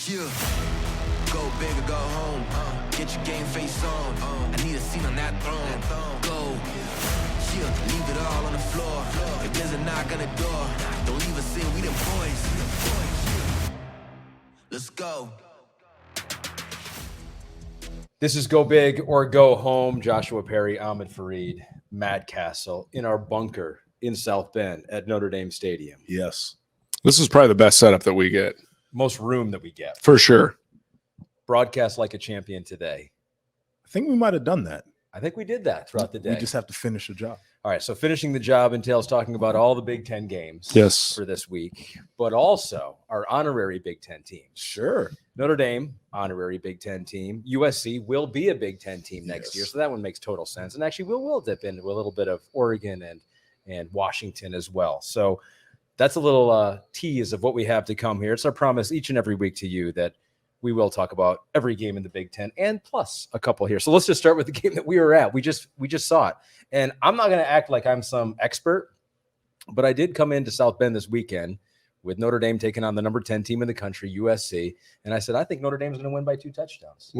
Yeah. Go big or go home. Get your game face on. I need a seat on that throne. Go. Yeah. Leave it all on the floor. If there's a knock on the door, don't leave us in. We them boys. Let's go. This is Go Big or Go Home. Joshua Perry, Ahmed Fareed, Matt Cassel in our bunker in South Bend at Notre Dame Stadium. Yes. This is probably the best setup that we get. Most room that we get. For sure. Broadcast like a champion today. I think we might have done that. I think we did that throughout the day. We just have to finish the job. All right, so finishing the job entails talking about all the Big Ten games for this week, but also our honorary Big Ten teams. Sure. Notre Dame, honorary Big Ten team. USC will be a Big Ten team next year, so that one makes total sense. And actually, we'll dip into a little bit of Oregon and Washington as well. So that's a little tease of what we have to come here. It's our promise each and every week to you that we will talk about every game in the Big Ten and plus a couple here. So let's just start with the game that we were at. We just saw it. And I'm not going to act like I'm some expert, but I did come into South Bend this weekend with Notre Dame taking on the number 10 team in the country, USC. And I said, I think Notre Dame's going to win by 2 touchdowns.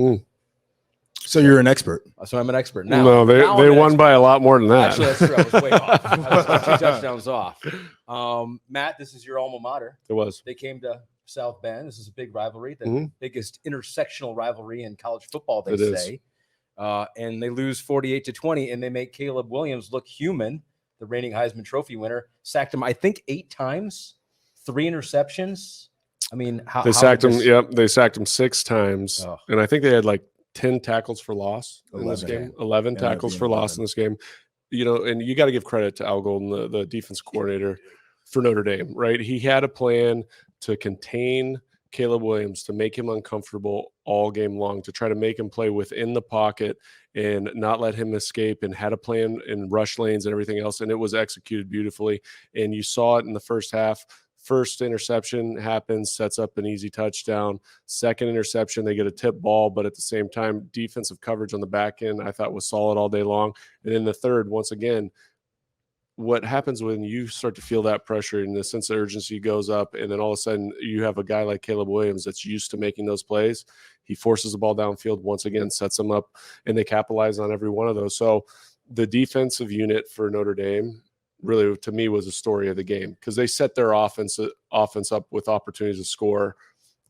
So you're an expert. So I'm an expert now. No, they won by a lot more than that. Actually, that's true. I was way off. I was like 2 touchdowns off. Matt, this is your alma mater. It was. They came to South Bend. This is a big rivalry, the biggest intersectional rivalry in college football, they say. And they lose 48-20, and they make Caleb Williams look human, the reigning Heisman Trophy winner. Sacked him, I think, 8 times, 3 interceptions. I mean, how they sacked him? Yep, they sacked him 6 times, and I think they had like 10 tackles for loss in this game. 11 tackles for loss in this game. You know, and you got to give credit to Al Golden, the defense coordinator for Notre Dame, right? He had a plan to contain Caleb Williams, to make him uncomfortable all game long, to try to make him play within the pocket and not let him escape, and had a plan in rush lanes and everything else. And it was executed beautifully. And you saw it in the first half. First interception happens, sets up an easy touchdown. Second interception, they get a tip ball, but at the same time, defensive coverage on the back end I thought was solid all day long. And then the third, once again, what happens when you start to feel that pressure and the sense of urgency goes up, and then all of a sudden you have a guy like Caleb Williams that's used to making those plays. He forces the ball downfield once again, sets them up, and they capitalize on every one of those. So the defensive unit for Notre Dame really, to me, was a story of the game, because they set their offense up with opportunities to score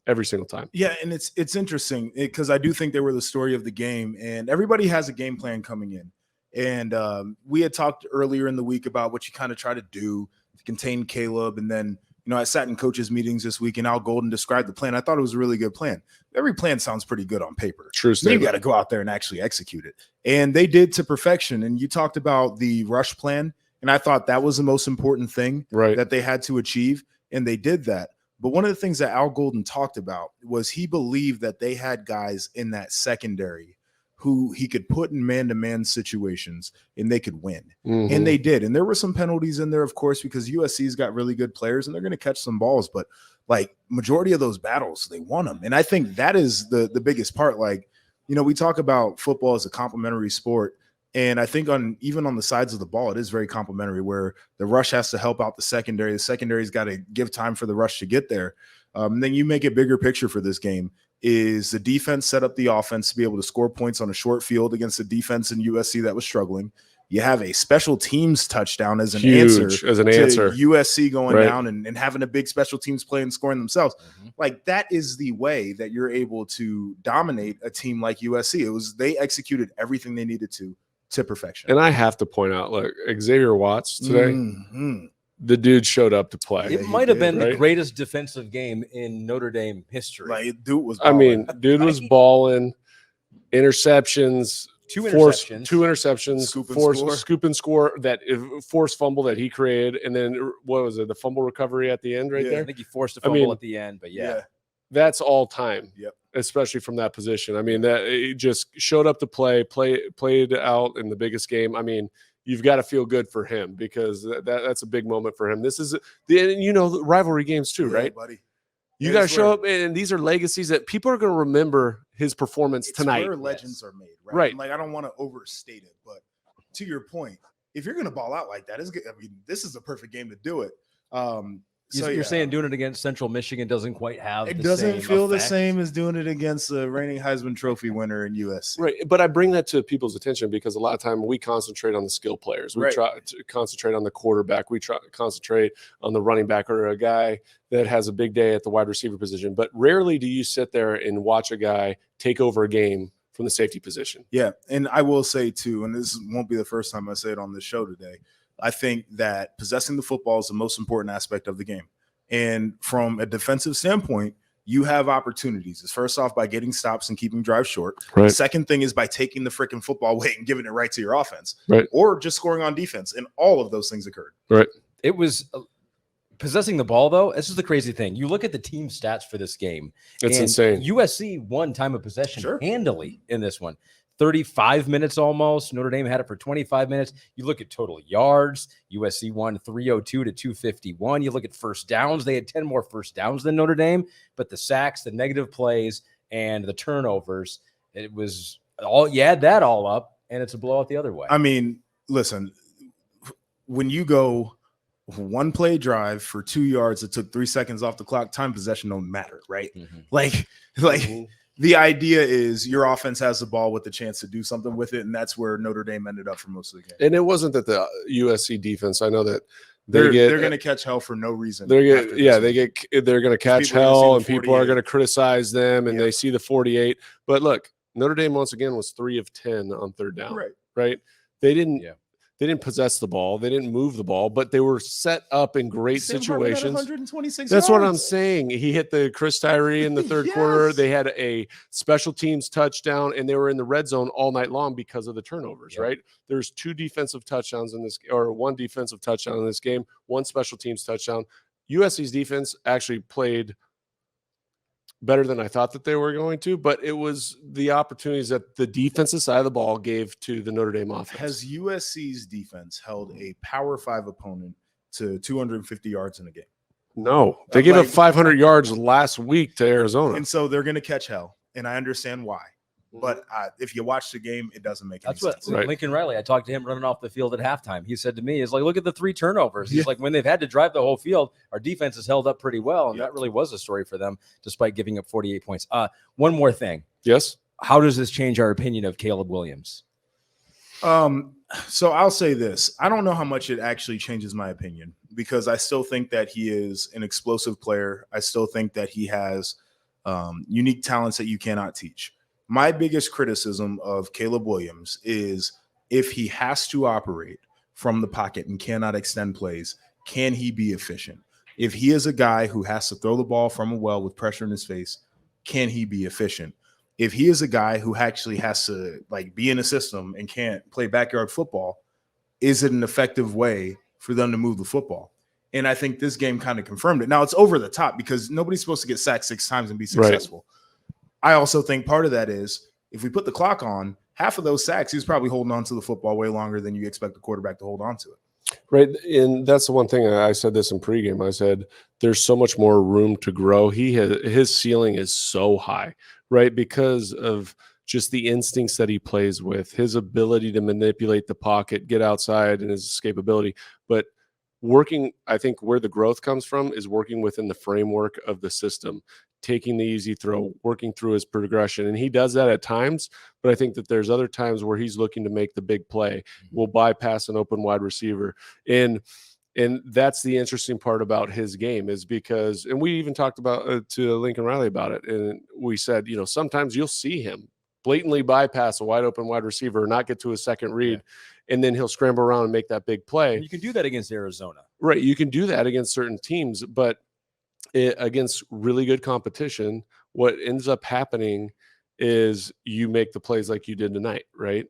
every single time. Yeah, and it's interesting because I do think they were the story of the game, and everybody has a game plan coming in. And we had talked earlier in the week about what you kind of try to do to contain Caleb. And then, you know, I sat in coaches' meetings this week, and Al Golden described the plan. I thought it was a really good plan. Every plan sounds pretty good on paper. True statement. You got to go out there and actually execute it. And they did to perfection. And you talked about the rush plan, and I thought that was the most important thing that they had to achieve, and they did that. But one of the things that Al Golden talked about was he believed that they had guys in that secondary who he could put in man-to-man situations and they could win. And they did. And there were some penalties in there, of course, because USC's got really good players and they're going to catch some balls. But, like, majority of those battles, they won them. And I think that is the biggest part. Like, you know, we talk about football as a complementary sport. And I think even on the sides of the ball, it is very complementary, where the rush has to help out the secondary. The secondary's got to give time for the rush to get there. And then you make a bigger picture for this game. Is the defense set up the offense to be able to score points on a short field against a defense in USC that was struggling? You have a special teams touchdown as an answer to USC going down and having a big special teams play and scoring themselves. Like, that is the way that you're able to dominate a team like USC. They executed everything they needed to perfection. And I have to point out, look, Xavier Watts today, the dude showed up to play. It might have been the greatest defensive game in Notre Dame history. Like, dude was balling. I mean, dude was balling. Interceptions. Two interceptions. Scoop and score, that forced fumble that he created. And then, what was it, the fumble recovery at the end there? I think he forced a fumble at the end, but that's all time. Yep. Especially from that position. I mean, that it just showed up to played out in the biggest game. I mean, you've got to feel good for him, because that's a big moment for him. This is the rivalry games too, right, buddy? You got to show up, and these are legacies that people are going to remember his performance tonight. Where legends are made, right? Like, I don't want to overstate it, but to your point, if you're going to ball out like that, I mean, this is a perfect game to do it. You're saying doing it against Central Michigan doesn't quite have it the doesn't same feel effect. the same as doing it against the reigning Heisman Trophy winner in USC. Right. But I bring that to people's attention because a lot of time we concentrate on the skill players. We try to concentrate on the quarterback. We try to concentrate on the running back or a guy that has a big day at the wide receiver position. But rarely do you sit there and watch a guy take over a game from the safety position. Yeah. And I will say too, and this won't be the first time I say it on this show today, I think that possessing the football is the most important aspect of the game. And from a defensive standpoint, you have opportunities. It's first off by getting stops and keeping drives short. Right. The second thing is by taking the freaking football away and giving it right to your offense. Right. Or just scoring on defense. And all of those things occurred. Right. It was possessing the ball, though. This is the crazy thing. You look at the team stats for this game. It's insane. USC won time of possession handily in this one. 35 minutes almost. Notre Dame had it for 25 minutes. You look at total yards. USC won 302 to 251. You look at first downs. They had 10 more first downs than Notre Dame. But the sacks, the negative plays, and the turnovers, it was all, you add that all up, and it's a blowout the other way. I mean, listen, when you go one play drive for 2 yards, it took 3 seconds off the clock, time possession don't matter, right? Mm-hmm. The idea is your offense has the ball with the chance to do something with it, and that's where Notre Dame ended up for most of the game. And it wasn't that the USC defense, I know that they're going to catch hell for no reason. They're going to catch hell, and people are going to criticize them, and they see the 48. But look, Notre Dame once again was 3 of 10 on third down. Right? They didn't. Yeah. They didn't possess the ball. They didn't move the ball, but they were set up in great situations. 126 That's yards. what I'm saying. He hit the Chris Tyree in the third quarter. They had a special teams touchdown, and they were in the red zone all night long because of the turnovers, right? There's 2 defensive touchdowns in this, or 1 defensive touchdown in this game, 1 special teams touchdown. USC's defense actually played better than I thought that they were going to, but it was the opportunities that the defensive side of the ball gave to the Notre Dame offense. Has USC's defense held a Power 5 opponent to 250 yards in a game? No. They gave up 500 yards last week to Arizona. And so they're going to catch hell, and I understand why. But if you watch the game, it doesn't make any sense. Right. Lincoln Riley, I talked to him running off the field at halftime. He said to me, "Is like, look at the 3 turnovers." He's like, when they've had to drive the whole field, our defense has held up pretty well, and that really was a story for them, despite giving up 48 points. One more thing. Yes. How does this change our opinion of Caleb Williams? So I'll say this. I don't know how much it actually changes my opinion, because I still think that he is an explosive player. I still think that he has unique talents that you cannot teach. My biggest criticism of Caleb Williams is if he has to operate from the pocket and cannot extend plays, can he be efficient? If he is a guy who has to throw the ball from a well with pressure in his face, can he be efficient? If he is a guy who actually has to be in a system and can't play backyard football, is it an effective way for them to move the football? And I think this game kind of confirmed it. Now it's over the top because nobody's supposed to get sacked 6 times and be successful. Right. I also think part of that is if we put the clock on, half of those sacks, he's probably holding on to the football way longer than you expect the quarterback to hold on to it. Right. And that's the one thing I said this in pregame. I said, there's so much more room to grow. His ceiling is so high, right? Because of just the instincts that he plays with, his ability to manipulate the pocket, get outside, and his escapability. But I think where the growth comes from is working within the framework of the system, taking the easy throw, working through his progression. And he does that at times, but I think that there's other times where he's looking to make the big play, will bypass an open wide receiver. And that's the interesting part about his game is because, and we even talked about to Lincoln Riley about it. And we said, sometimes you'll see him blatantly bypass a wide open wide receiver or not get to a second read. And then he'll scramble around and make that big play. And you can do that against Arizona. Right. You can do that against certain teams, but against really good competition, what ends up happening is you make the plays like you did tonight, right?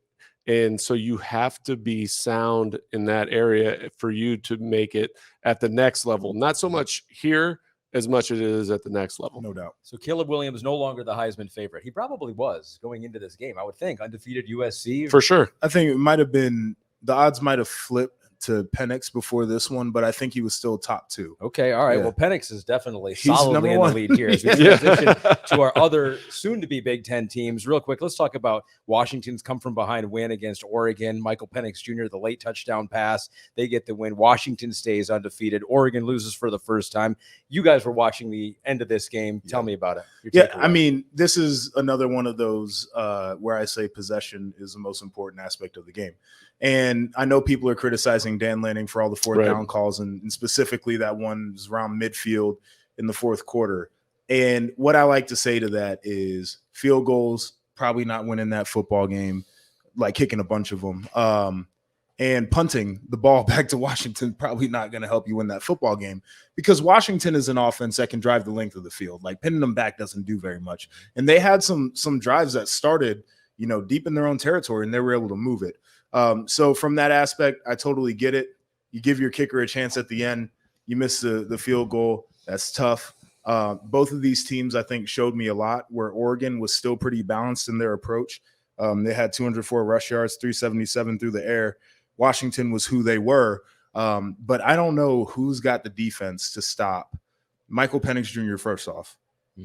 And so you have to be sound in that area for you to make it at the next level. Not so much here as much as it is at the next level. No doubt. So Caleb Williams no longer the Heisman favorite. He probably was going into this game, I would think. Undefeated USC. For sure. I think it might have been, the odds might have flipped to Penix before this one, but I think he was still top 2. Okay, all right. Yeah. Well, Penix is definitely He's solidly in the #1. lead here. As we transition to our other soon-to-be Big Ten teams, real quick, let's talk about Washington's come-from-behind win against Oregon. Michael Penix Jr., the late touchdown pass, they get the win. Washington stays undefeated. Oregon loses for the first time. You guys were watching the end of this game. Tell me about it. Yeah, I mean, this is another one of those where I say possession is the most important aspect of the game. And I know people are criticizing Dan Lanning for all the fourth down calls, and specifically that one was around midfield in the fourth quarter. And what I like to say to that is field goals, probably not winning that football game, like kicking a bunch of them. And punting the ball back to Washington, probably not going to help you win that football game, because Washington is an offense that can drive the length of the field. Like pinning them back doesn't do very much. And they had some drives that started, deep in their own territory, and they were able to move it. So from that aspect, I totally get it. You give your kicker a chance at the end. You miss the field goal. That's tough. Both of these teams, I think, showed me a lot, where Oregon was still pretty balanced in their approach. They had 204 rush yards, 377 through the air. Washington was who they were. But I don't know who's got the defense to stop Michael Penix Jr. first off.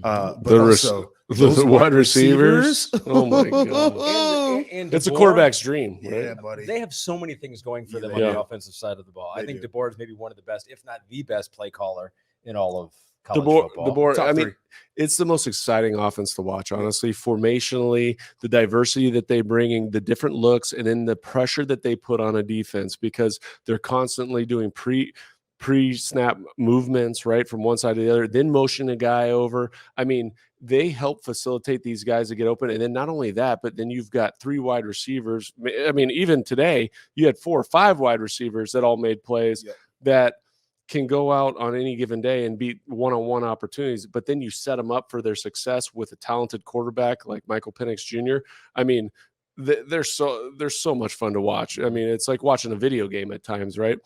But also the wide receivers. Oh my god! And it's a quarterback's dream. Right? Yeah, buddy. They have so many things going for them on the offensive side of the ball. I think DeBoer is maybe one of the best, if not the best, play caller in all of college football. DeBoer, I mean, it's the most exciting offense to watch, honestly. Formationally, the diversity that they bring in, the different looks, and then the pressure that they put on a defense, because they're constantly doing pre-snap movements, right, from one side to the other, then motion a guy over. I mean, they help facilitate these guys to get open. And then not only that, but then you've got 3 wide receivers. I mean, even today, you had 4 or 5 wide receivers that all made plays that can go out on any given day and beat one-on-one opportunities. But then you set them up for their success with a talented quarterback like Michael Penix Jr. I mean, they're so much fun to watch. I mean, it's like watching a video game at times, right?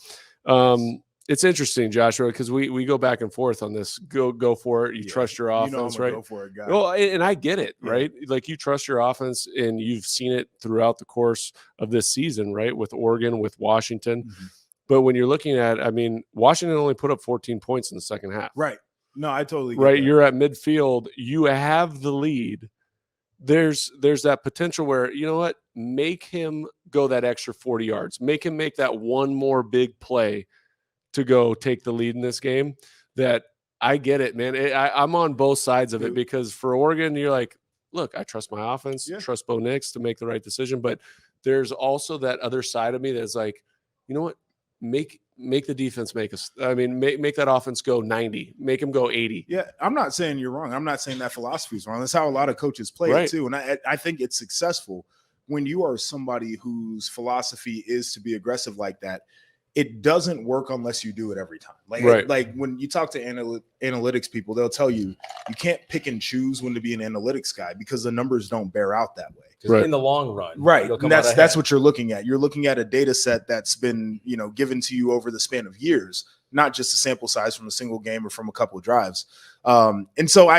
It's interesting, Joshua, because we go back and forth on this. Go for it. You trust your offense, right? Go for it, guy. Well, and I get it, right? Like you trust your offense, and you've seen it throughout the course of this season, right? With Oregon, with Washington. Mm-hmm. But when you're looking at, I mean, Washington only put up 14 points in the second half. Right. No, I totally get right. that. You're at midfield. You have the lead. There's that potential where, you know what? Make him go that extra 40 yards. Make him make that one more big play to go take the lead in this game. That I get it, man. I'm on both sides of it, because for Oregon, you're like, look, I trust my offense, trust Bo Nix to make the right decision. But there's also that other side of me that's like, you know what? Make the defense make us. I mean, make that offense go 90. Make him go 80. Yeah, I'm not saying you're wrong. I'm not saying that philosophy is wrong. That's how a lot of coaches play it too. And I think it's successful when you are somebody whose philosophy is to be aggressive like that. It doesn't work unless you do it every time. Like when you talk to analytics people, they'll tell you can't pick and choose when to be an analytics guy, because the numbers don't bear out that way. In the long run, and that's what you're looking at. You're looking at a data set that's been given to you over the span of years, not just a sample size from a single game or from a couple of drives. And so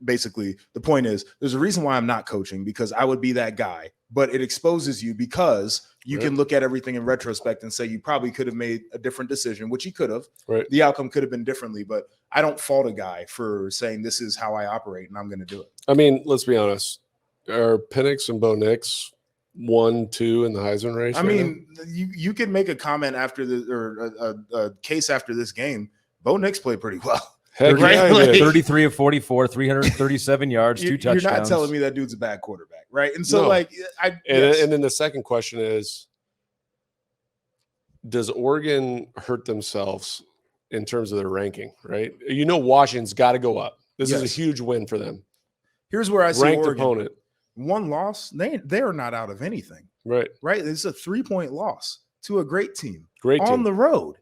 basically the point is, there's a reason why I'm not coaching, because I would be that guy, but it exposes you, because you can look at everything in retrospect and say you probably could have made a different decision, which you could have. The outcome could have been differently, but I don't fault a guy for saying this is how I operate and I'm going to do it. I mean, let's be honest. Are Penix and Bo Nix 1-2 in the Heisman race? I mean, you could make a comment after a case after this game. Bo Nix played pretty well. Heck yeah, 33 of 44, 337 yards, 2 touchdowns. You're not telling me that dude's a bad quarterback, right? And so, and then the second question is, does Oregon hurt themselves in terms of their ranking, right? Washington's got to go up. This is a huge win for them. Here's where I see ranked Oregon. Opponent. One loss, they are not out of anything. Right. It's a 3-point loss to a great team. On the road.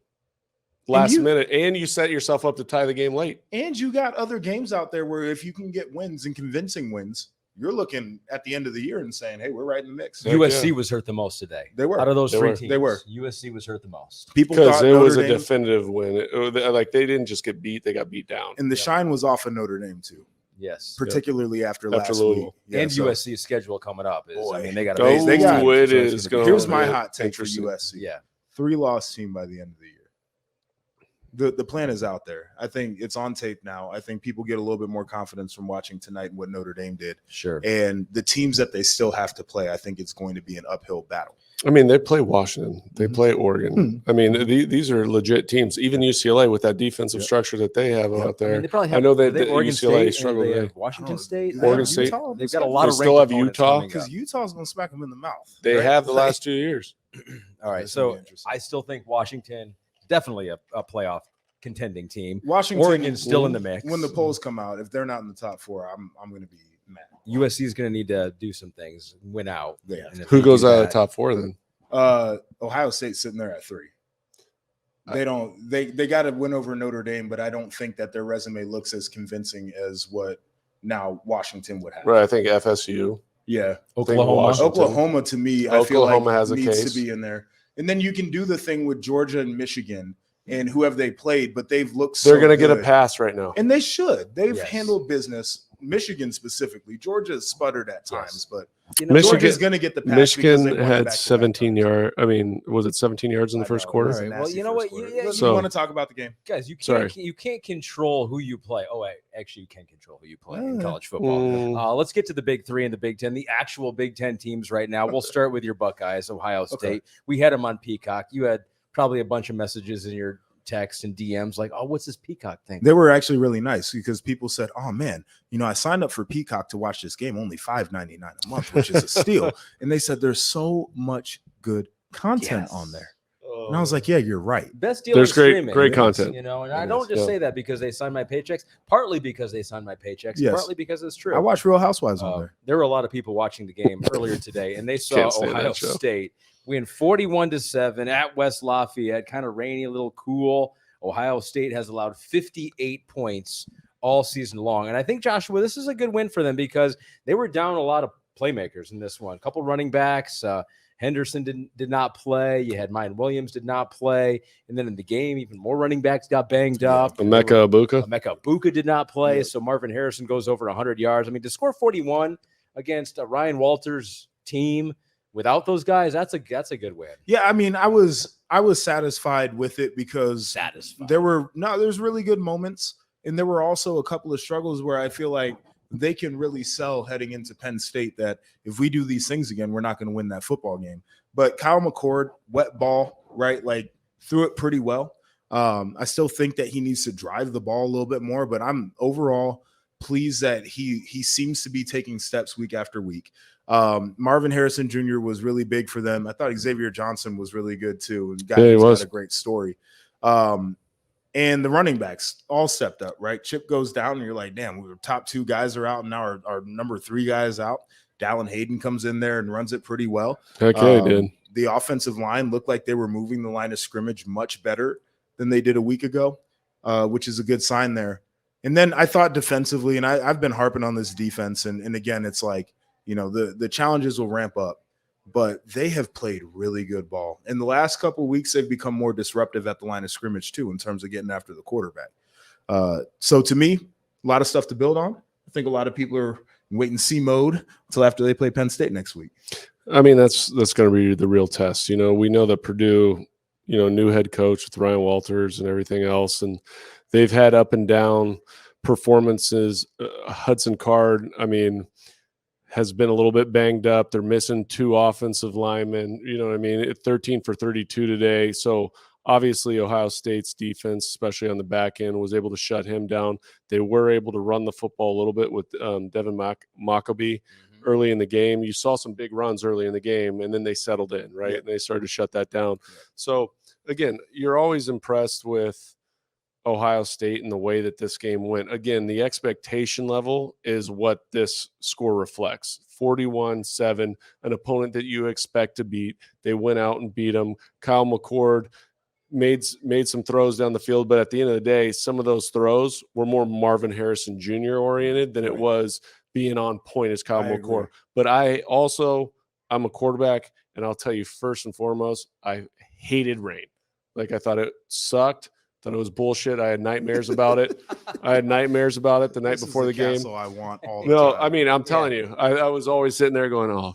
Last minute, and you set yourself up to tie the game late. And you got other games out there where if you can get wins and convincing wins, you're looking at the end of the year and saying, hey, we're right in the mix. USC was hurt the most today. They were. Out of those three teams. They were. USC was hurt the most. Because it was a definitive win. They didn't just get beat, they got beat down. And the shine was off of Notre Dame too. Yes. Particularly after last week. And USC's schedule coming up is, they got it is going. Here's my hot take for USC. Yeah. 3-loss team by the end of the year. The plan is out there. I think it's on tape now. I think people get a little bit more confidence from watching tonight and what Notre Dame did. Sure. And the teams that they still have to play, I think it's going to be an uphill battle. I mean, they play Washington. They play Oregon. I mean, these are legit teams. Even UCLA with that defensive structure that they have out there. I mean, they probably have, I know that Oregon UCLA State, struggled. they have Washington State, Oregon State. They've got a lot They of still ranked have opponents Utah. coming up. Because Utah's going to smack them in the mouth. They right? have the last 2 years. All right, That's gonna so be interesting. I still think Washington definitely a playoff contending team. Washington, Oregon's still in the mix. When the polls come out, if they're not in the top 4, I'm going to be mad. USC is going to need to do some things, win out. Yeah. And if Who they goes do out of that- the top 4 then? Ohio State's sitting there at 3. They got to win over Notre Dame, but I don't think that their resume looks as convincing as what now Washington would have. Right, I think FSU. Yeah. Oklahoma. Washington. Oklahoma to me, I feel Oklahoma like has a needs case. to be in there. And then you can do the thing with Georgia and Michigan and who have they played, but they've looked They're so going to get a good. pass right now. And they should. They've Yes. handled business. Michigan specifically. Georgia has sputtered at times, Yes. but You know, Michigan- Georgia's going to get the pass. Michigan because they won had back-to-back 17 times. yards. I mean, was it 17 yards in the I first know, quarter? it was a All right, well, nasty you know first what? quarter. Yeah, Listen, So- you want to talk about the game? guys, Sorry. you can't control who you play. Oh, wait, actually, you can control who you play in Yeah. college football. Mm. Let's get to the Big 3 and the Big 10, the actual Big 10 teams right now. We'll start with your Buckeyes, Ohio State. Okay. We had them on Peacock. You had probably a bunch of messages in your text and DMs like, oh, what's this Peacock thing? They were actually really nice because people said, "Oh man, I signed up for Peacock to watch this game, only $5.99 a month, which is a steal." And they said there's so much good content Yes. on there. And I was like, "Yeah, you're right." Best deal There's in great- streaming, great yes, content. and I It don't is, just yeah. say that because they sign my paychecks, partly because they sign my paychecks, Yes. partly because it's true. I watched Real Housewives on there. There were a lot of people watching the game earlier today, and they saw Can't stand Ohio that show. State win 41-7 at West Lafayette, kind of rainy, a little cool. Ohio State has allowed 58 points all season long. And I think, Joshua, this is a good win for them because they were down a lot of playmakers in this one. A couple running backs. Henderson did not play. You had Mayan Williams did not play. And then in the game, even more running backs got banged up. Emeka Ibuka. Emeka Ibuka did not play. Yeah. So Marvin Harrison goes over 100 yards. I mean, to score 41 against Ryan Walters' team without those guys, that's a good win. Yeah, I mean, I was satisfied with it because Satisfied. there's really good moments, and there were also a couple of struggles where I feel like they can really sell heading into Penn State that if we do these things again, we're not going to win that football game. But Kyle McCord, wet ball, right? Like threw it pretty well. I still think that he needs to drive the ball a little bit more, but I'm overall pleased that he seems to be taking steps week after week. Marvin Harrison Jr. was really big for them. I thought Xavier Johnson was really good too. And Yeah, he was. got a great story. And the running backs all stepped up, right? Chip goes down, and you're like, damn, we were top 2 guys are out, and now our number 3 guys out. Dallin Hayden comes in there and runs it pretty well. Heck yeah, he did. The offensive line looked like they were moving the line of scrimmage much better than they did a week ago, which is a good sign there. And then I thought defensively, and I've been harping on this defense, and again, it's like, the challenges will ramp up, but they have played really good ball. In the last couple of weeks, they've become more disruptive at the line of scrimmage too, in terms of getting after the quarterback. So to me, a lot of stuff to build on. I think a lot of people are in wait and see mode until after they play Penn State next week. I mean, that's going to be the real test. We know that Purdue, new head coach with Ryan Walters and everything else, and they've had up and down performances. Hudson Card, I mean, has been a little bit banged up. They're missing 2 offensive linemen. You know what I mean? 13 for 32 today. So obviously Ohio State's defense, especially on the back end, was able to shut him down. They were able to run the football a little bit with Devin Maccabee early in the game. You saw some big runs early in the game, and then they settled in, right? Yeah. And they started to shut that down. So again, you're always impressed with Ohio State and the way that this game went. Again, the expectation level is what this score reflects. 41-7, an opponent that you expect to beat. They went out and beat them. Kyle McCord made some throws down the field, but at the end of the day, some of those throws were more Marvin Harrison Jr. oriented than it was being on point as Kyle McCord. But I'm a quarterback, and I'll tell you first and foremost, I hated rain. Like, I thought it sucked. Thought it was bullshit. I had nightmares about it. The night before the game. I want all the No, time. I mean, I'm telling you, I was always sitting there going, "Oh,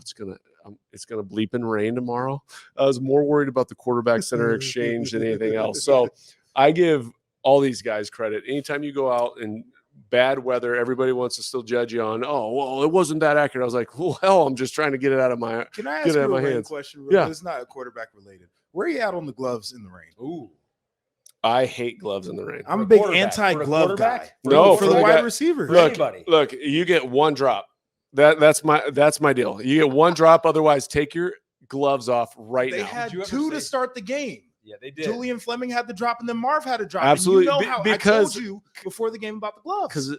it's going to bleep and rain tomorrow. I was more worried about the quarterback center exchange than anything else. So I give all these guys credit. Anytime you go out in bad weather, everybody wants to still judge you on, oh, well, it wasn't that accurate. I was like, well, hell, I'm just trying to get it out of my Can I ask you a rain question? Yeah. It's not quarterback related. Where are you at on the gloves in the rain? Ooh. I hate gloves in the rain. I'm a big anti-glove guy. No, for the wide receiver. Look, you get one drop. That's my deal. You get one drop. Otherwise, take your gloves off right now. They had two to start the game. Yeah, they did. Julian Fleming had the drop, and then Marv had a drop. Absolutely. And you know how because, I told you before the game about the gloves. Because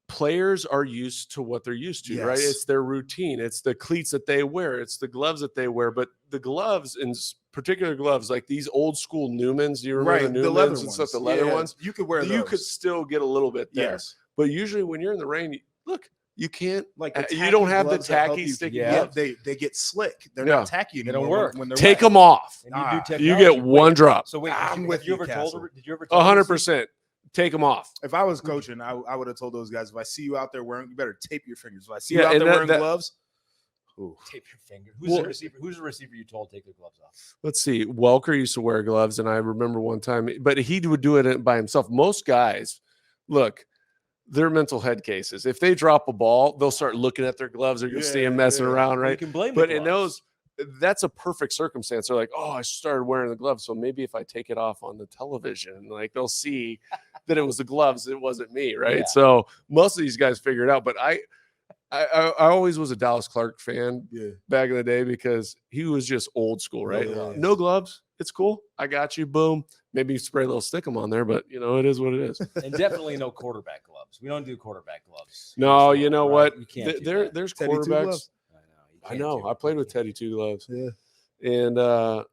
players are used to what they're used to, Yes. right? It's their routine. It's the cleats that they wear. It's the gloves that they wear. But the gloves, in particular gloves, like these old school Newmans, you remember the Newmans and stuff, the leather ones? You could wear those. You could still get a little bit there. Yes. But usually when you're in the rain, look, you can't, like you don't have the tacky sticky gloves. They get slick. They're not tacky anymore. They don't work. When they're Take wet. them off. And You get one drop. So wait, I'm with you, Cassel. did you ever tell 100%. Take them off. If I was coaching, I would have told those guys, if I see you out there wearing, you better tape your fingers. If I see you out there wearing gloves, tape your finger. Who's the receiver you told take the gloves off? Let's see. Welker used to wear gloves, and I remember one time, but he would do it by himself. Most guys, look, they're mental head cases. If they drop a ball, they'll start looking at their gloves. They're going to see him messing around, right? You can blame but the in gloves. that's a perfect circumstance. They're like, oh, I started wearing the gloves, so maybe if I take it off on the television, like they'll see that it was the gloves, it wasn't me, right? Yeah. So most of these guys figure it out. But I always was a Dallas Clark fan back in the day because he was just old school, right? No gloves, it's cool. I got you. Boom. Maybe spray a little stickum on there, but it is what it is. And definitely no quarterback gloves. We don't do quarterback gloves. No, you know what? You can't. There's Teddy quarterbacks. I know. I played with Teddy Two Gloves. Yeah. And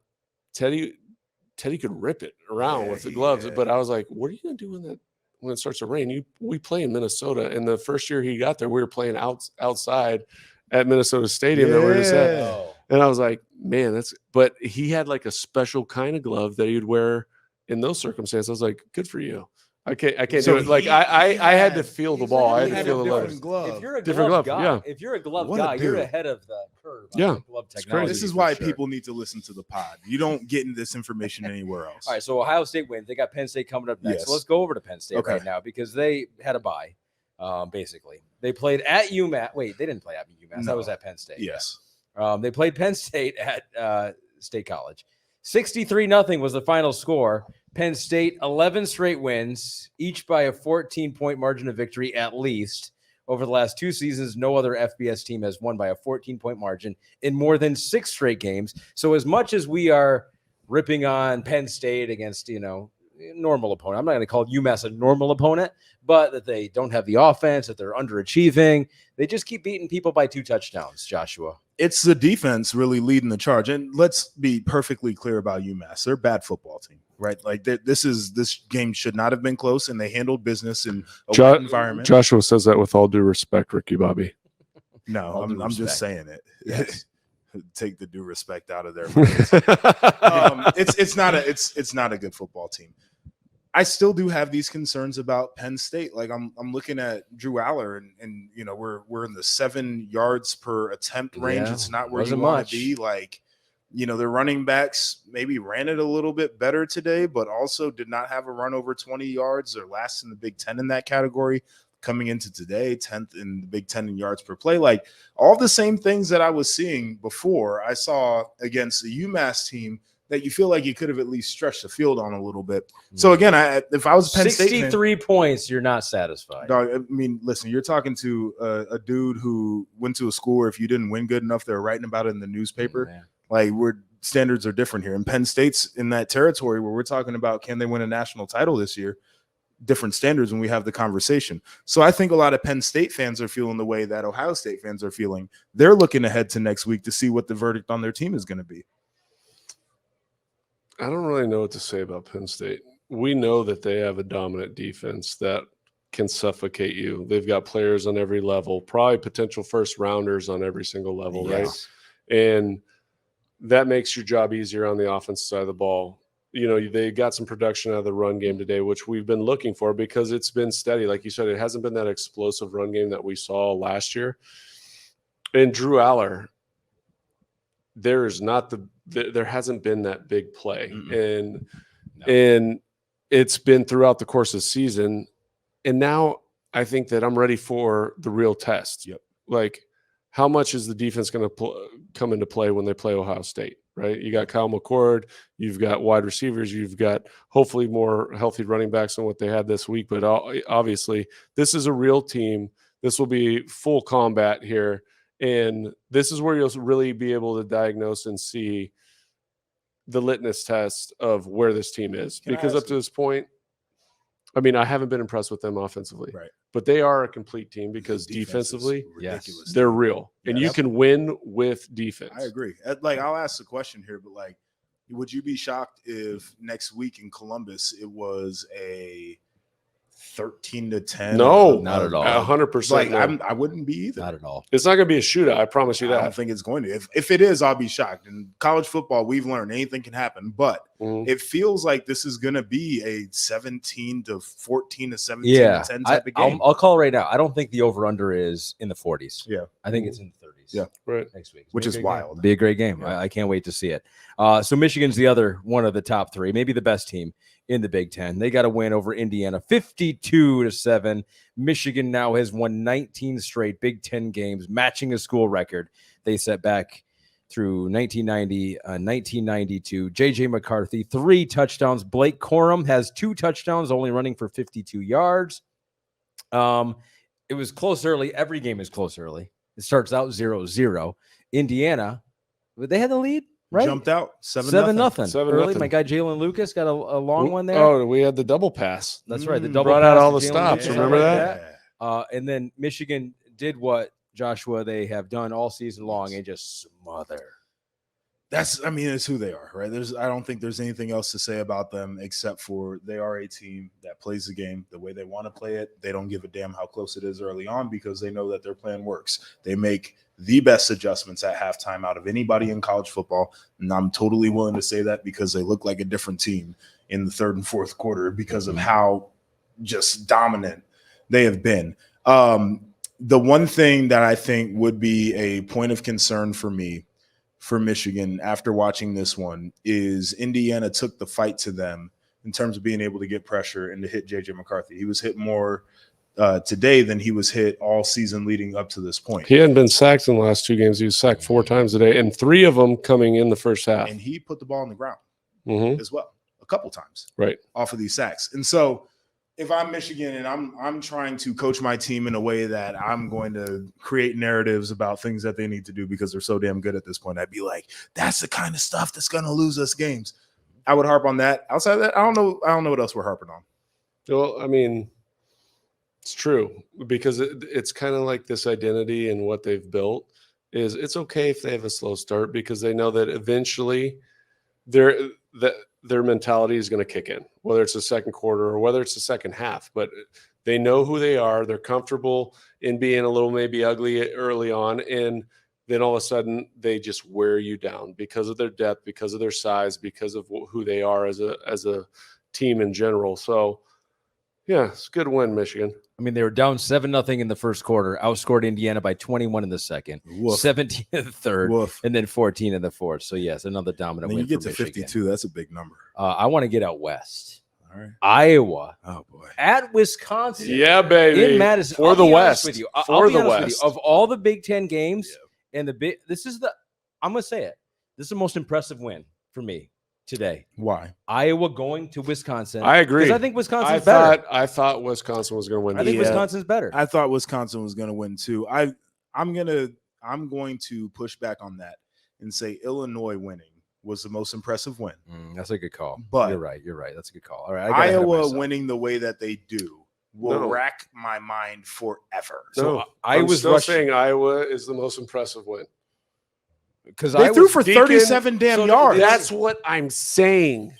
Teddy could rip it around with the gloves. But I was like, what are you going to do when it starts to rain? We play in Minnesota. And the first year he got there, we were playing outside at Minnesota Stadium. That we were just at. And I was like, man, but he had like a special kind of glove that he'd wear in those circumstances. I was like, good for you. I can't do it. Like I had to feel the ball. I had to feel the glove. If you're a glove guy, if you're a glove guy, you're ahead of the curve. Glove technology. This is why people need to listen to the pod. You don't get this information anywhere else. All right, so Ohio State wins. They got Penn State coming up next. So let's go over to Penn State right now because they had a bye. Basically, they played at UMass. Wait, they didn't play at UMass. That was at Penn State. Yes. They played Penn State at State College. 63-0 was the final score. Penn State, 11 straight wins, each by a 14-point margin of victory at least. Over the last two seasons, no other FBS team has won by a 14-point margin in more than 6 straight games. So as much as we are ripping on Penn State against, normal opponent, I'm not going to call UMass a normal opponent, but that they don't have the offense, that they're underachieving. They just keep beating people by 2 touchdowns, Joshua. It's the defense really leading the charge. And let's be perfectly clear about UMass. They're a bad football team, right? Like this game should not have been close, and they handled business in a wet environment. Joshua says that with all due respect, Ricky Bobby. No, I'm just saying it. Yes. Take the due respect out of there. It's not a good football team. I still do have these concerns about Penn State. Like I'm looking at Drew Aller and we're in the 7 yards per attempt range. It's not where you want to be. Like, their running backs maybe ran it a little bit better today, but also did not have a run over 20 yards. They're last in the Big Ten in that category. Coming into today, 10th in the Big Ten in yards per play. Like all the same things that I was seeing before, I saw against the UMass team that you feel like you could have at least stretched the field on a little bit. So again, if I was Penn State 63 points, you're not satisfied. Dog, I mean, listen, you're talking to a dude who went to a school where if you didn't win good enough, they're writing about it in the newspaper. Like standards are different here. And Penn State's in that territory where we're talking about, can they win a national title this year? Different standards when we have the conversation. So I think a lot of Penn State fans are feeling the way that Ohio State fans are feeling. They're looking ahead to next week to see what the verdict on their team is going to be. I don't really know what to say about Penn State. We know that they have a dominant defense that can suffocate you. They've got players on every level, probably potential first rounders on every single level, right? And that makes your job easier on the offensive side of the ball. They got some production out of the run game today, which we've been looking for because it's been steady. Like you said, it hasn't been that explosive run game that we saw last year. And Drew Aller, there hasn't been that big play. And it's been throughout the course of the season. And now I think that I'm ready for the real test. Yep. Like, how much is the defense going to come into play when they play Ohio State, right? You got Kyle McCord, you've got wide receivers, you've got hopefully more healthy running backs than what they had this week. But obviously, this is a real team. This will be full combat here. And this is where you'll really be able to diagnose and see the litmus test of where this team is. Because up to this point, I mean, I haven't been impressed with them offensively, right? But they are a complete team because defensively, ridiculous. They're real, and you can win with defense. I agree. Like, I'll ask the question here, but like, would you be shocked if next week in Columbus it was a 13-10? No, not at all. 100%. Like, no. I wouldn't be either. Not at all. It's not going to be a shootout. I promise you that. I don't think it's going to. If it is, I'll be shocked. In college football, we've learned anything can happen, but it feels like this is going to be a 17-14 to 17-10 type of game. I'll call right now. I don't think the over/under is in the 40s. Yeah, I think it's in the 30s. Yeah, right. Next week, which is wild. Be a great game. Yeah. I can't wait to see it. So Michigan's the other one of the top three, maybe the best team in the Big Ten. They got a win over Indiana, 52-7. Michigan now has won 19 straight Big Ten games, matching a school record they set back through 1990, 1992. J.J. McCarthy, 3 touchdowns. Blake Corum has 2 touchdowns, only running for 52 yards. It was close early. Every game is close early. It starts out 0-0. Indiana, they had the lead, right? Jumped out 7-0. 7-0. Early. My guy Jalen Lucas got a long one there. Oh, we had the double pass. That's right. The double brought pass out all the to Jalen stops. Lucas, Remember like that? And then Michigan did what, Joshua, they have done all season long and just smother. It's who they are, right? I don't think there's anything else to say about them except for they are a team that plays the game the way they want to play it. They don't give a damn how close it is early on because they know that their plan works. They make the best adjustments at halftime out of anybody in college football. And I'm totally willing to say that because they look like a different team in the third and fourth quarter because of how just dominant they have been. The one thing that I think would be a point of concern for me for Michigan after watching this one is Indiana took the fight to them in terms of being able to get pressure and to hit J.J. McCarthy. He was hit more today than he was hit all season leading up to this point. He hadn't been sacked in the last 2 games. He was sacked 4 times today, and 3 of them coming in the first half. And he put the ball on the ground as well a couple times off of these sacks. And so if I'm Michigan and I'm trying to coach my team in a way that I'm going to create narratives about things that they need to do because they're so damn good at this point, I'd be like, that's the kind of stuff that's going to lose us games. I would harp on that. Outside of that, I don't know what else we're harping on. Well, I mean, it's true because it's kind of like this identity and what they've built is it's okay if they have a slow start because they know that eventually their mentality is going to kick in, whether it's the second quarter or whether it's the second half. But they know who they are. They're comfortable in being a little maybe ugly early on, and then all of a sudden they just wear you down because of their depth, because of their size, because of who they are as a team in general. So, yeah, it's a good win, Michigan. I mean, they were down 7-0 in the first quarter, outscored Indiana by 21 in the second, 17 in the third, and then 14 in the fourth. So, yes, another dominant win. You get for to Michigan. 52. That's a big number. I want to get out west. All right. Iowa. Oh, boy. At Wisconsin. Yeah, baby. In Madison. For the West. With you. For the West. Of all the Big Ten games, and I'm going to say it. This is the most impressive win for me today. Why? Iowa going to Wisconsin. I agree. Because I think Wisconsin's better. I thought Wisconsin was going to win. I think Wisconsin's better. I thought Wisconsin was going to win too. I'm going to push back on that and say Illinois winning was the most impressive win. That's a good call. But you're right. That's a good call. All right. Iowa winning the way that they do will rack my mind forever. So I was still saying Iowa is the most impressive win. Because they threw for 37 yards. That's what I'm saying.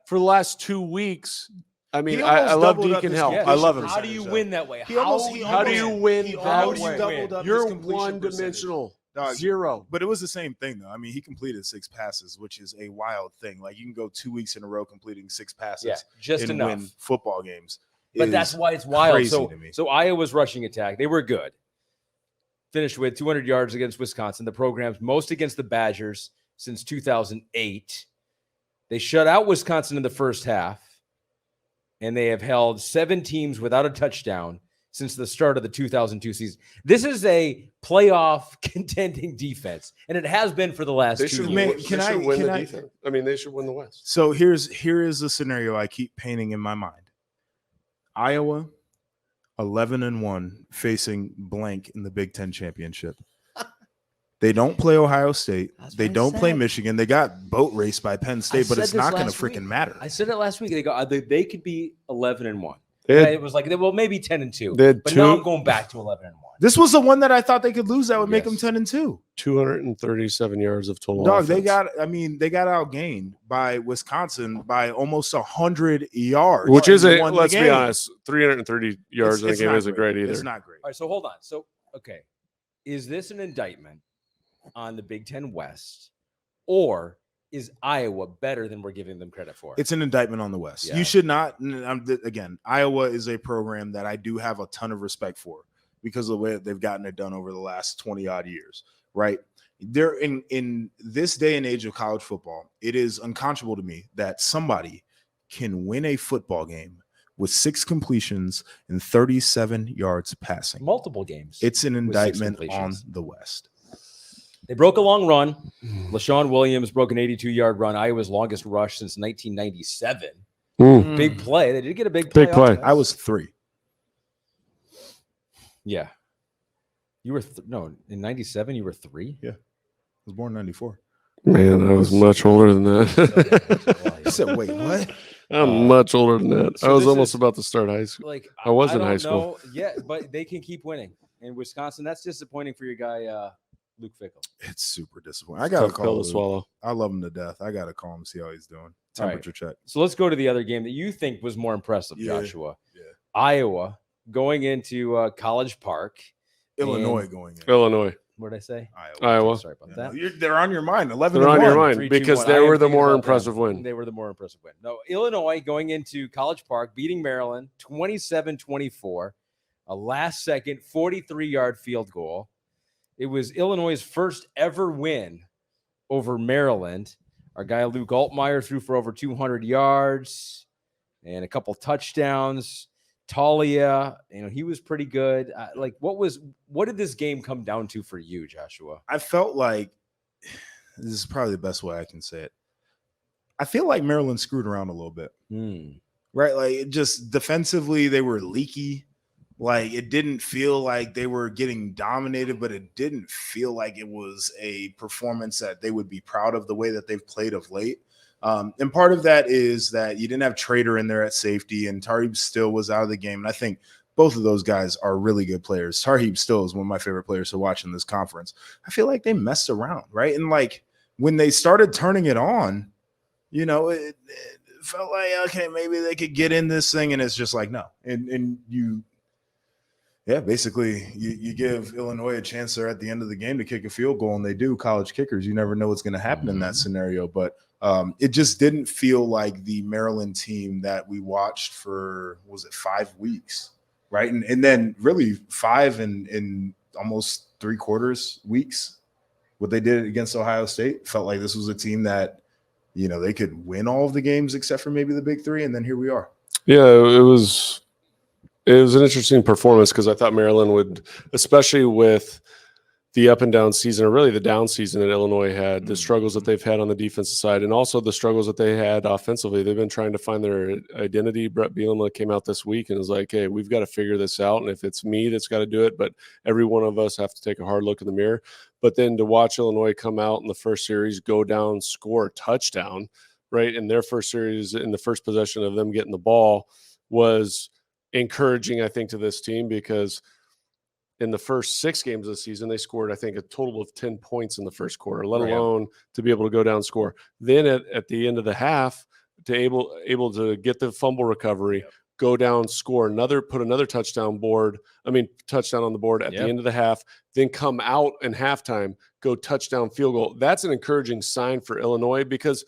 For the last 2 weeks, I mean, I love Deacon Help. I love him. How do you win that way? How do you win that way? You're one-dimensional. Zero. But it was the same thing, though. I mean, he completed 6 passes, which is a wild thing. Like, you can go 2 weeks in a row completing 6 passes and win football games. But that's why it's wild. So Iowa's rushing attack, they were good. finished with 200 yards against Wisconsin, the program's most against the Badgers since 2008. They shut out Wisconsin in the first half, and they have held 7 teams without a touchdown since the start of the 2002 season. This is a playoff contending defense, and it has been for the last 2 years. They should win the defense. I mean, they should win the West. So here is the scenario I keep painting in my mind. Iowa, 11-1, facing blank in the Big Ten championship. They don't play Ohio State. They don't play Michigan. They got boat raced by Penn State, but it's not going to freaking matter. I said it last week. They could be 11-1. It was like, well, maybe 10-2. But now I'm going back to 11-1. This was the one that I thought they could lose that would make them 10-2. 237 yards of total. Dog, offense. they got outgained by Wisconsin by almost 100 yards. Which isn't, let's be honest, 330 yards in the game isn't great either. It's not great. All right, so hold on. So, okay, is this an indictment on the Big Ten West, or is Iowa better than we're giving them credit for? It's an indictment on the West. Yeah. You should not. Again, Iowa is a program that I do have a ton of respect for because of the way that they've gotten it done over the last 20 odd years, right? They're in this day and age of college football, it is unconscionable to me that somebody can win a football game with 6 completions and 37 yards passing. Multiple games. It's an indictment on the West. They broke a long run. LaShawn Williams broke an 82-yard run, Iowa's longest rush since 1997. Big play. They did get a big play. Big play. I was 3. Yeah. You were in 97 you were 3? Yeah. I was born in 94. Man, I was much older than that. I said, wait, what? I'm much older than that. So I was almost about to start high school. Like I was in don't high school. know. Yeah, but they can keep winning. In Wisconsin, that's disappointing for your guy Luke Fickell. It's super disappointing. I gotta call him to swallow. I love him to death. I gotta call him, see how he's doing. Temperature check. So let's go to the other game that you think was more impressive, Joshua. Yeah. Iowa going into College Park. Illinois going in. Illinois. What did I say? Iowa. Sorry about that. They're on your mind. 11. They're on your mind 3-2-1. because they were the more impressive win. They were the more impressive win. No, Illinois going into College Park, beating Maryland 27-24. A last-second 43-yard field goal. It was Illinois' first ever win over Maryland. Our guy Luke Altmaier threw for over 200 yards and a couple touchdowns. Talia, he was pretty good. What did this game come down to for you, Joshua? I felt like this is probably the best way I can say it. I feel like Maryland screwed around a little bit, right? Like it just defensively, they were leaky. Like it didn't feel like they were getting dominated, but it didn't feel like it was a performance that they would be proud of the way that they've played of late. And part of that is that you didn't have Trader in there at safety, and Tarheeb Still was out of the game. And I think both of those guys are really good players. Tarheeb Still is one of my favorite players to watch in this conference. I feel like they messed around, right? And like when they started turning it on, it felt like, okay, maybe they could get in this thing, and it's just like, no. And you basically you give Illinois a chance there at the end of the game to kick a field goal, and they do. College kickers, you never know what's going to happen in that scenario. But it just didn't feel like the Maryland team that we watched for, 5 weeks, right? And then really 5 in almost 3/4 weeks. What they did against Ohio State felt like this was a team that, they could win all of the games except for maybe the big 3, and then here we are. Yeah, it was an interesting performance because I thought Maryland would, especially with the up and down season, or really the down season that Illinois had, the struggles that they've had on the defensive side, and also the struggles that they had offensively. They've been trying to find their identity. Brett Bielema came out this week and was like, hey, we've got to figure this out. And if it's me that's got to do it, but every one of us have to take a hard look in the mirror. But then to watch Illinois come out in the first series, go down, score a touchdown, right? In their first series, in the first possession of them getting the ball, was encouraging, I think, to this team, because in the first 6 games of the season, they scored, I think, a total of 10 points in the first quarter, let alone to be able to go down and score. Then at the end of the half, to able to get the fumble recovery, go down, score put another touchdown on the board at the end of the half, then come out in halftime, go touchdown field goal. That's an encouraging sign for Illinois, because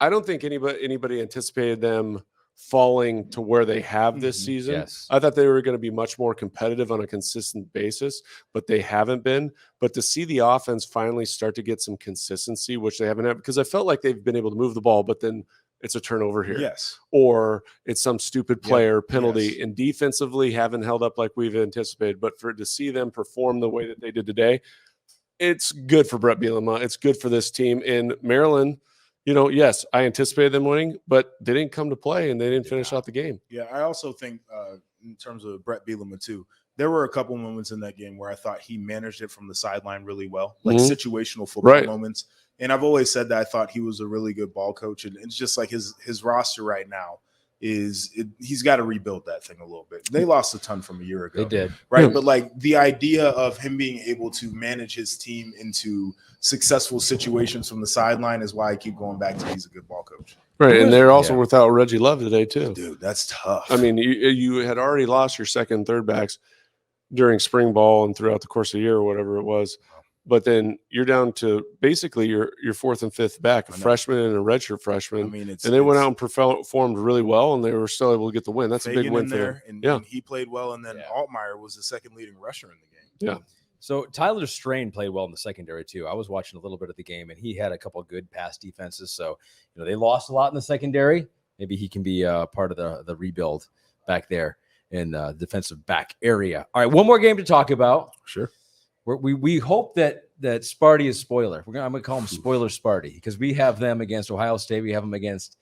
I don't think anybody anticipated them falling to where they have this season. Yes. I thought they were going to be much more competitive on a consistent basis, but they haven't been. But to see the offense finally start to get some consistency, which they haven't had, because I felt like they've been able to move the ball, but then it's a turnover here. Yes. Or it's some stupid player penalty. Yes. And defensively haven't held up like we've anticipated. But to see them perform the way that they did today, it's good for Brett Bielema. It's good for this team. In Maryland, yes, I anticipated them winning, but they didn't come to play and they didn't finish out the game. Yeah, I also think in terms of Brett Bielema too, there were a couple moments in that game where I thought he managed it from the sideline really well, like situational football moments. And I've always said that I thought he was a really good ball coach. And it's just like his roster right now he's got to rebuild that thing a little bit. They lost a ton from a year ago. They did. Right. Yeah. But like the idea of him being able to manage his team into successful situations from the sideline is why I keep going back to he's a good ball coach. Right. And they're also without Reggie Love today too. Dude, that's tough. I mean, you had already lost your second and third backs during spring ball and throughout the course of the year or whatever it was. But then you're down to basically your fourth and fifth back, a freshman and a redshirt freshman. I mean, and they went out and performed really well, and they were still able to get the win. That's a big win for them. And he played well, and then Altmaier was the second leading rusher in the game. Yeah. So Tyler Strain played well in the secondary too. I was watching a little bit of the game, and he had a couple of good pass defenses. So they lost a lot in the secondary. Maybe he can be part of the rebuild back there in the defensive back area. All right, one more game to talk about. Sure. We hope that Sparty is spoiler. I'm gonna call him spoiler Sparty because we have them against Ohio State. We have them against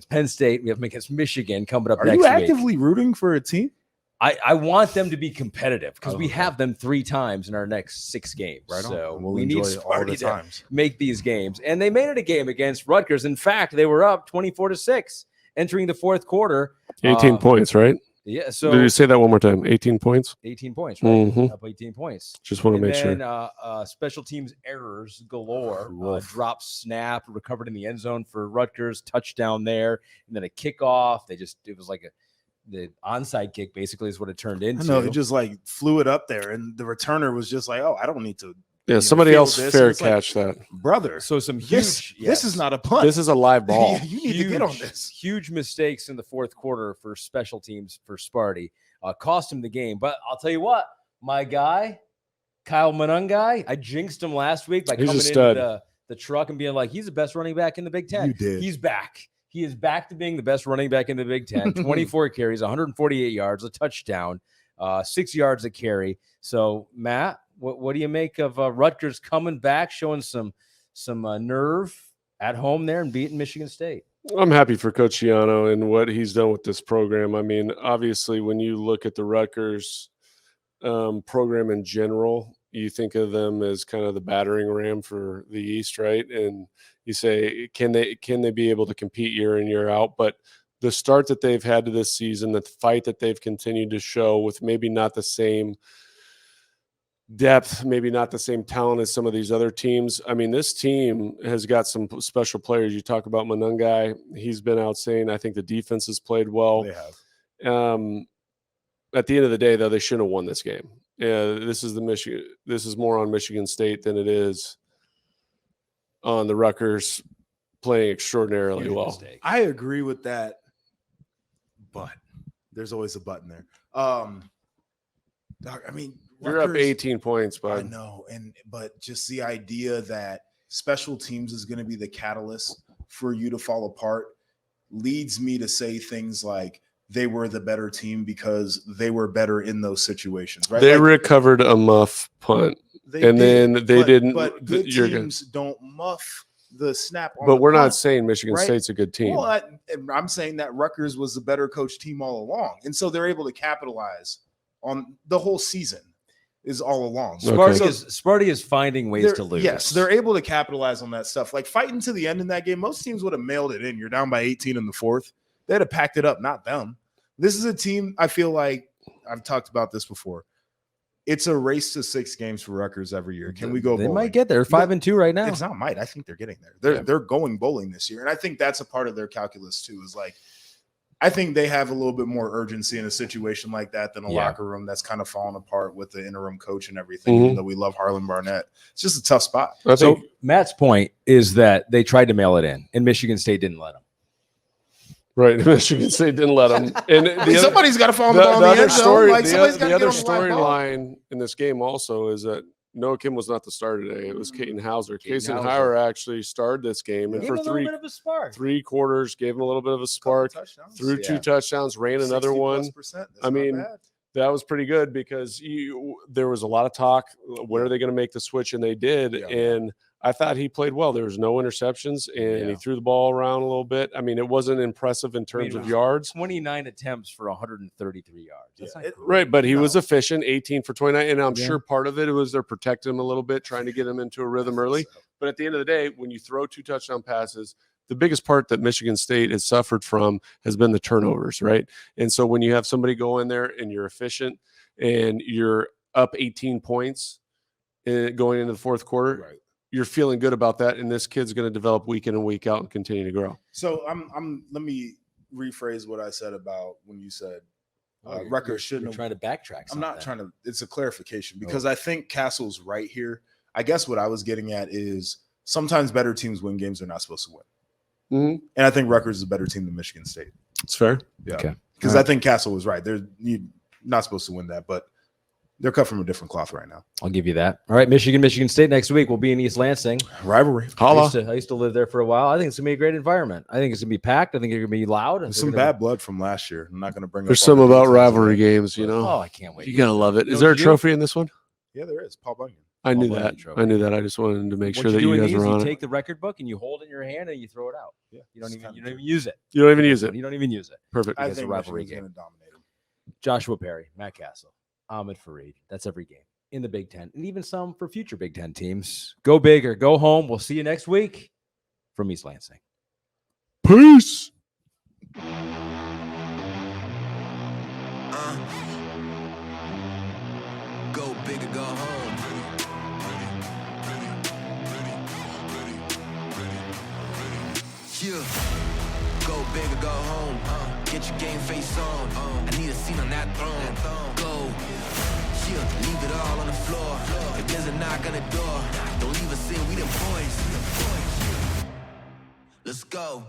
Penn State. We have them against Michigan coming up next week. Are you actively rooting for a team? I want them to be competitive because we have them 3 times in our next 6 games. Right on. So We'll we need enjoy all the Sparty to times. make these games. And they made it a game against Rutgers. In fact, they were up 24-6 entering the fourth quarter. 18 points, right? Yeah. So did you say that one more time? 18 points? 18 points, right? Mhm. Up 18 points. Just want to make then, sure. Special teams errors galore. Drop snap, recovered in the end zone for Rutgers, touchdown there, and then a kickoff. It was like the onside kick basically is what it turned into. I know, they just like flew it up there, and the returner was just like, "Oh, I don't need to." Yeah, somebody else fair catch that, brother. So some huge. This is not a punt. This is a live ball. You need to get on this. Huge mistakes in the fourth quarter for special teams for Sparty cost him the game. But I'll tell you what, my guy, Kyle Monungai, I jinxed him last week by coming into the truck and being like, he's the best running back in the Big Ten. You did. He's back. He is back to being the best running back in the Big Ten. 24 carries, 148 yards, a touchdown, 6 yards a carry. So, Matt, what do you make of Rutgers coming back, showing some nerve at home there and beating Michigan State? I'm happy for Coach Giano and what he's done with this program. I mean, obviously, when you look at the Rutgers program in general, you think of them as kind of the battering ram for the East, right? And you say, can they be able to compete year in, year out? But the start that they've had to this season, the fight that they've continued to show with maybe not the same depth, maybe not the same talent as some of these other teams. I mean, this team has got some special players. You talk about Monungai. He's been outstanding. I think the defense has played well. They have. At the end of the day, though, they shouldn't have won this game. This is more on Michigan State than it is on the Rutgers playing extraordinarily well. I agree with that, but there's always a but in there. I mean, you're up 18 points, bud. I know, but just the idea that special teams is going to be the catalyst for you to fall apart leads me to say things like they were the better team because they were better in those situations. Right? They recovered a muff punt, then they didn't. But good teams don't muff the snap. But we're not saying Michigan State's a good team. Well, I'm saying that Rutgers was the better coach team all along, and so they're able to capitalize on the whole season. Is all along. Sparty is finding ways to lose. Yes, they're able to capitalize on that stuff. Like fighting to the end in that game, most teams would have mailed it in. You're down by 18 in the fourth. They'd have packed it up, not them. This is a team, I feel like, I've talked about this before. It's a race to 6 games for Rutgers every year. Can we go They bowling? might get there. 5-2 right now. It's not might. I think they're getting there. They're going bowling this year. And I think that's a part of their calculus too, is like, I think they have a little bit more urgency in a situation like that than a locker room that's kind of falling apart with the interim coach and everything. Even though we love Harlan Barnett, it's just a tough spot. So Matt's point is that they tried to mail it in, and Michigan State didn't let them. Right. Michigan State didn't let them. And somebody's got to fall in the ball in the end zone. Like, the other storyline in this game also is that Noah Kim was not the starter today. It was Caden Hauser. Caden Hauser actually started this game, and for three quarters, gave him a little bit of a spark, threw 2 touchdowns, ran another one. I mean, that was pretty good because there was a lot of talk. When are they going to make the switch? And they did. And I thought he played well. There was no interceptions, and he threw the ball around a little bit. I mean, it wasn't impressive in terms of yards. 29 attempts for 133 yards. That's not right, but he was efficient, 18 for 29. And I'm sure part of it was they're protecting him a little bit, trying to get him into a rhythm early. But at the end of the day, when you throw 2 touchdown passes, the biggest part that Michigan State has suffered from has been the turnovers, right? And so when you have somebody go in there and you're efficient and you're up 18 points going into the fourth quarter, you're feeling good about that. And this kid's going to develop week in and week out and continue to grow. So let me rephrase what I said about when you said Rutgers shouldn't have. Trying to backtrack. I'm not trying to. It's a clarification because I think Cassel's right here. I guess what I was getting at is sometimes better teams win games they're not supposed to win. Mm-hmm. And I think Rutgers is a better team than Michigan State. It's fair. Yeah. Okay. Because I think Cassel was right. You're not supposed to win that, but they're cut from a different cloth right now. I'll give you that. All right, Michigan State next week. We'll be in East Lansing. Rivalry. I used to live there for a while. I think it's going to be a great environment. I think it's going to be packed. I think it's going to be loud. There's some bad blood from last year. I'm not going to bring There's some about rivalry games, you know. Oh, I can't wait. You got to love it. Is there a trophy in this one? Yeah, there is. Paul Bunyan. I knew that. I just wanted to make sure that you guys were on it. You take the record book and you hold it in your hand and you throw it out. Yeah. You don't even use it. You don't even use it. You don't even use it. Perfect. I think a rivalry game. Joshua Perry, Matt Cassel, Ahmed Fareed. That's every game in the Big Ten, and even some for future Big Ten teams. Go big or go home. We'll see you next week from East Lansing. Peace. Go big or go home. Yeah. Go big or go home. Get your game face on. I need a seat on that throne. Go. Yeah. Leave it all on the floor. If there's a knock on the door, don't leave us in. We the boys. Let's go.